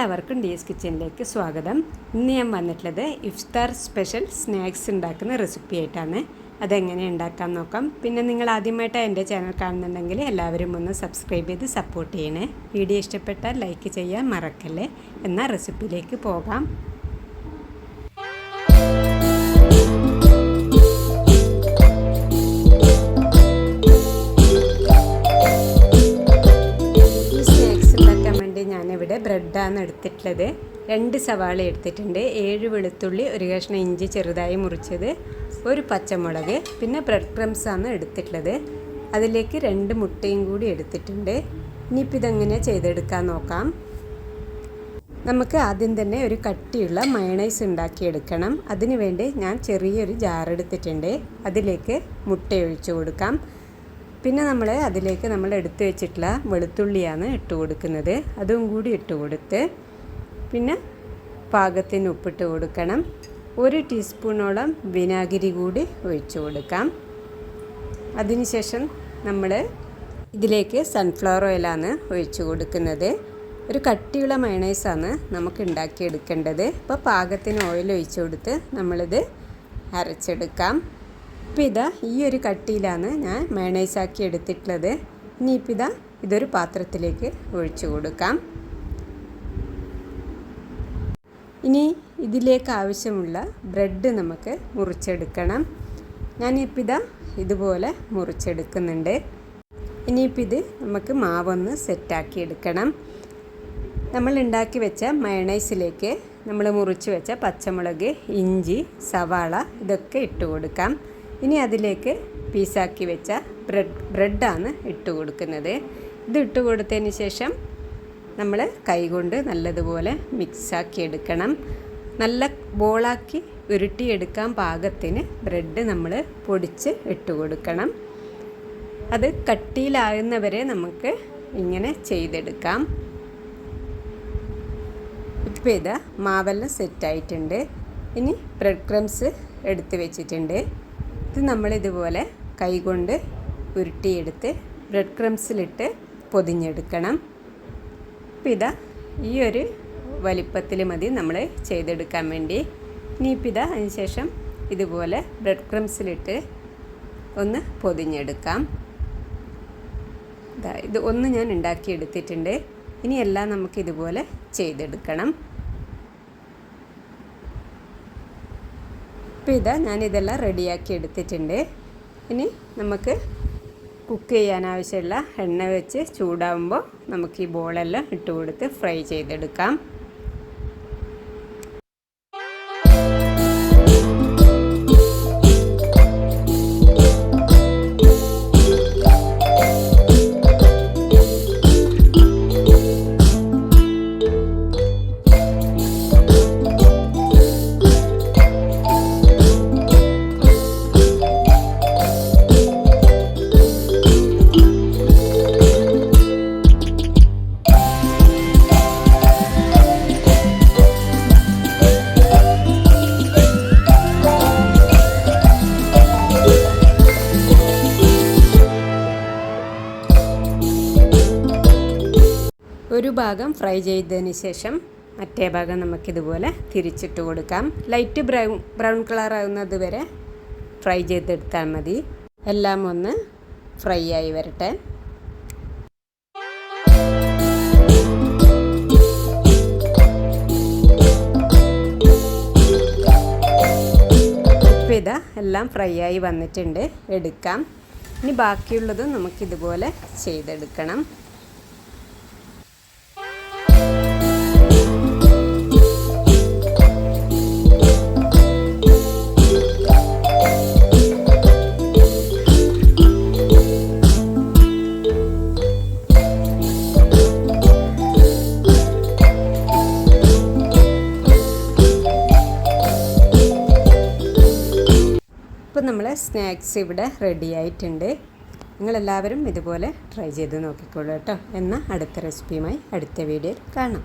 എല്ലാവർക്കും ഡിഎസ് കിച്ചണിലേക്ക് സ്വാഗതം. ഇന്ന് ഞാൻ വന്നിട്ടുള്ളത് ഇഫ്താർ സ്പെഷ്യൽ സ്നാക്സ് ഉണ്ടാക്കുന്ന റെസിപ്പി ആയിട്ടാണ്. അതെങ്ങനെ ഉണ്ടാക്കാൻ നോക്കാം. പിന്നെ നിങ്ങൾ ആദ്യമായിട്ട് എൻ്റെ ചാനൽ കാണുന്നുണ്ടെങ്കിൽ എല്ലാവരും ഒന്ന് സബ്സ്ക്രൈബ് ചെയ്ത് സപ്പോർട്ട് ചെയ്യണേ. വീഡിയോ ഇഷ്ടപ്പെട്ടാൽ ലൈക്ക് ചെയ്യാൻ മറക്കല്ലേ. എന്നാൽ റെസിപ്പിയിലേക്ക് പോകാം. ഞാനിവിടെ ബ്രെഡാണ് എടുത്തിട്ടുള്ളത്. 2 സവാള എടുത്തിട്ടുണ്ട്, 7 വെളുത്തുള്ളി, 1 കഷ്ണം ഇഞ്ചി ചെറുതായി മുറിച്ചത്, 1 പച്ചമുളക്, പിന്നെ ബ്രെഡ് ക്രംസ് ആണ് എടുത്തിട്ടുള്ളത്. അതിലേക്ക് 2 മുട്ടയും കൂടി എടുത്തിട്ടുണ്ട്. ഇനിയിപ്പോൾ ഇതെങ്ങനെ ചെയ്തെടുക്കാൻ നോക്കാം. നമുക്ക് ആദ്യം തന്നെ ഒരു കട്ടിയുള്ള മയണൈസ് ഉണ്ടാക്കിയെടുക്കണം. അതിനു വേണ്ടി ഞാൻ ചെറിയൊരു ജാർ എടുത്തിട്ടുണ്ട്. അതിലേക്ക് മുട്ട ഒഴിച്ചു കൊടുക്കാം. പിന്നെ അതിലേക്ക് നമ്മൾ എടുത്തു വെച്ചിട്ടുള്ള വെളുത്തുള്ളിയാണ് ഇട്ട് കൊടുക്കുന്നത്. അതും കൂടി ഇട്ട് കൊടുത്ത് പിന്നെ പാകത്തിന് ഉപ്പിട്ട് കൊടുക്കണം. 1 ടീസ്പൂണോളം വിനാഗിരി കൂടി ഒഴിച്ചു കൊടുക്കാം. അതിനുശേഷം നമ്മൾ ഇതിലേക്ക് സൺഫ്ലവർ ഓയിലാണ് ഒഴിച്ചു കൊടുക്കുന്നത്. ഒരു കട്ടിയുള്ള മയണൈസാണ് നമുക്ക് ഉണ്ടാക്കിയെടുക്കേണ്ടത്. അപ്പോൾ പാകത്തിന് ഓയിൽ ഒഴിച്ചു കൊടുത്ത് നമ്മളിത് അരച്ചെടുക്കാം. ഇപ്പോൾ ഈ ഒരു കട്ടിയിലാണ് ഞാൻ മയണൈസാക്കി എടുത്തിട്ടുള്ളത്. ഇനിയിപ്പോൾ ഇതൊരു പാത്രത്തിലേക്ക് ഒഴിച്ചു കൊടുക്കാം. ഇനി ഇതിലേക്ക് ആവശ്യമുള്ള ബ്രെഡ് നമുക്ക് മുറിച്ചെടുക്കണം. ഞാനിപ്പോൾ ഇതുപോലെ മുറിച്ചെടുക്കുന്നുണ്ട്. ഇനിയിപ്പോൾ നമുക്ക് മാവൊന്ന് സെറ്റാക്കി എടുക്കണം. നമ്മൾ ഉണ്ടാക്കി വെച്ച മയണൈസിലേക്ക് നമ്മൾ മുറിച്ച് വെച്ച പച്ചമുളക്, ഇഞ്ചി, സവാള ഇതൊക്കെ ഇട്ട് കൊടുക്കാം. ഇനി അതിലേക്ക് പീസാക്കി വെച്ച ബ്രെഡാണ് ഇട്ട് കൊടുക്കുന്നത്. ഇത് ഇട്ട് കൊടുത്തതിന് ശേഷം നമ്മൾ കൈകൊണ്ട് നല്ലതുപോലെ മിക്സാക്കി എടുക്കണം. നല്ല ബോളാക്കി ഉരുട്ടിയെടുക്കാൻ പാകത്തിന് ബ്രെഡ് നമ്മൾ പൊടിച്ച് ഇട്ട് കൊടുക്കണം. അത് കട്ടിയിലാകുന്നവരെ നമുക്ക് ഇങ്ങനെ ചെയ്തെടുക്കാം. ഇപ്പോൾ മാവെല്ലാം സെറ്റായിട്ടുണ്ട്. ഇനി ബ്രെഡ് ക്രംസ് എടുത്ത് വെച്ചിട്ടുണ്ട്. ഇത് നമ്മളിതുപോലെ കൈകൊണ്ട് ഉരുട്ടിയെടുത്ത് ബ്രെഡ് ക്രംസിലിട്ട് പൊതിഞ്ഞെടുക്കണം. ഇപ്പോൾ ഈ ഒരു വലിപ്പത്തിൽ മതി നമ്മൾ ചെയ്തെടുക്കാൻ വേണ്ടി. ഇനിയിപ്പോൾ അതിനുശേഷം ഇതുപോലെ ബ്രെഡ് ക്രംസിലിട്ട് ഒന്ന് പൊതിഞ്ഞെടുക്കാം. ഇത് ഒന്ന് ഞാൻ ഉണ്ടാക്കിയെടുത്തിട്ടുണ്ട്. ഇനി എല്ലാം നമുക്കിതുപോലെ ചെയ്തെടുക്കണം. ഇപ്പോൾ ഞാനിതെല്ലാം റെഡിയാക്കി എടുത്തിട്ടുണ്ട്. ഇനി നമുക്ക് കുക്ക് ചെയ്യാൻ ആവശ്യമുള്ള എണ്ണ വെച്ച് ചൂടാകുമ്പോൾ നമുക്ക് ഈ ബോളെല്ലാം ഇട്ട് കൊടുത്ത് ഫ്രൈ ചെയ്തെടുക്കാം. ഒരു ഭാഗം ഫ്രൈ ചെയ്തതിന് ശേഷം മറ്റേ ഭാഗം നമുക്കിതുപോലെ തിരിച്ചിട്ട് കൊടുക്കാം. ലൈറ്റ് ബ്രൗൺ കളർ ആകുന്നത് വരെ ഫ്രൈ ചെയ്തെടുത്താൽ മതി. എല്ലാം ഒന്ന് ഫ്രൈ ആയി വരട്ടെ. ഇപ്പോൾ എല്ലാം ഫ്രൈ ആയി വന്നിട്ടുണ്ട്. എടുക്കാം. ഇനി ബാക്കിയുള്ളതും നമുക്കിതുപോലെ ചെയ്തെടുക്കണം. ഇപ്പോൾ നമ്മളെ സ്നാക്സ് ഇവിടെ റെഡി ആയിട്ടുണ്ട്. നിങ്ങളെല്ലാവരും ഇതുപോലെ ട്രൈ ചെയ്ത് നോക്കിക്കോളൂ കേട്ടോ. എന്നാൽ അടുത്ത റെസിപ്പിയുമായി അടുത്ത വീഡിയോയിൽ കാണാം.